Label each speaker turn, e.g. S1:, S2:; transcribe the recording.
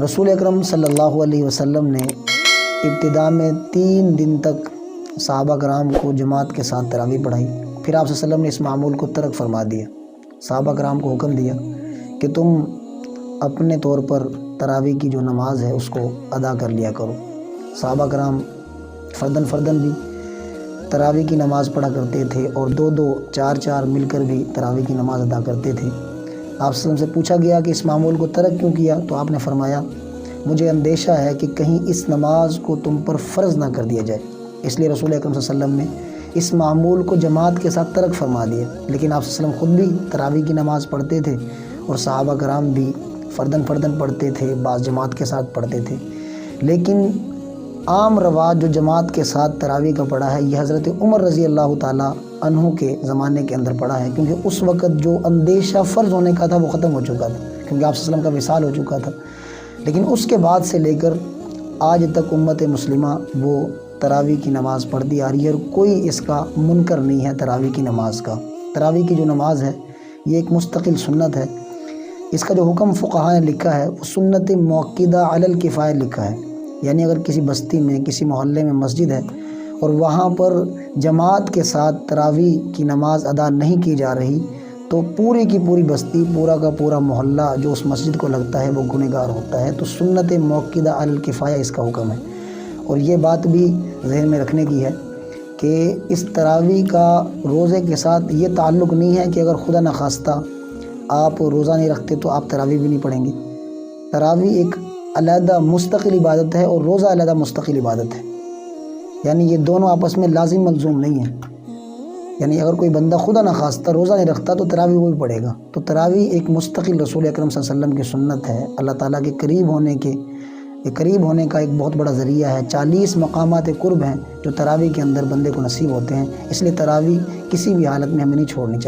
S1: رسول اکرم صلی اللہ علیہ وسلم نے ابتدا میں 3 دن تک صحابہ کرام کو جماعت کے ساتھ تراویح پڑھائی، پھر آپ صلی اللہ علیہ وسلم نے اس معمول کو ترک فرما دیا۔ صحابہ کرام کو حکم دیا کہ تم اپنے طور پر تراویح کی جو نماز ہے اس کو ادا کر لیا کرو۔ صحابہ کرام فرداً بھی تراویح کی نماز پڑھا کرتے تھے اور 2 4 مل کر بھی تراویح کی نماز ادا کرتے تھے۔ آپ صلی اللہ علیہ وسلم سے پوچھا گیا کہ اس معمول کو ترک کیوں کیا، تو آپ نے فرمایا مجھے اندیشہ ہے کہ کہیں اس نماز کو تم پر فرض نہ کر دیا جائے، اس لیے رسول اکرم صلی اللہ علیہ وسلم نے اس معمول کو جماعت کے ساتھ ترک فرما دیا۔ لیکن آپ صلی اللہ علیہ وسلم خود بھی تراویح کی نماز پڑھتے تھے اور صحابہ کرام بھی فرداً پڑھتے تھے، بعض جماعت کے ساتھ پڑھتے تھے۔ لیکن عام رواج جو جماعت کے ساتھ تراویح کا پڑھا ہے یہ حضرت عمر رضی اللہ تعالیٰ عنہ کے زمانے کے اندر پڑھا ہے، کیونکہ اس وقت جو اندیشہ فرض ہونے کا تھا وہ ختم ہو چکا تھا، کیونکہ آپ صلی اللہ علیہ وسلم کا وصال ہو چکا تھا۔ لیکن اس کے بعد سے لے کر آج تک امت مسلمہ وہ تراویح کی نماز پڑھتی آ رہی ہے اور کوئی اس کا منکر نہیں ہے تراویح کی نماز کا۔ تراویح کی جو نماز ہے یہ ایک مستقل سنت ہے۔ اس کا جو حکم فقہاء نے لکھا ہے وہ سنت موقدہ علی الکفایہ لکھا ہے، یعنی اگر کسی بستی میں کسی محلے میں مسجد ہے اور وہاں پر جماعت کے ساتھ تراویح کی نماز ادا نہیں کی جا رہی تو پوری کی پوری بستی، پورا کا پورا محلہ جو اس مسجد کو لگتا ہے وہ گنہگار ہوتا ہے۔ تو سنت موقدہ علی الکفایہ اس کا حکم ہے۔ اور یہ بات بھی ذہن میں رکھنے کی ہے کہ اس تراویح کا روزے کے ساتھ یہ تعلق نہیں ہے کہ اگر خدا نخواستہ آپ روزہ نہیں رکھتے تو آپ تراویح بھی نہیں پڑھیں گے۔ تراویح ایک علیحدہ مستقل عبادت ہے اور روزہ علیحدہ مستقل عبادت ہے، یعنی یہ دونوں آپس میں لازم ملزوم نہیں ہیں۔ یعنی اگر کوئی بندہ خدا نخواستہ روزہ نہیں رکھتا تو تراویح وہ بھی پڑھے گا۔ تو تراویح ایک مستقل رسول اکرم صلی اللہ علیہ وسلم کی سنت ہے، اللہ تعالیٰ کے قریب ہونے کا ایک بہت بڑا ذریعہ ہے۔ 40 مقامات قرب ہیں جو تراویح کے اندر بندے کو نصیب ہوتے ہیں، اس لیے تراویح کسی بھی حالت میں ہمیں نہیں چھوڑنی چاہیے۔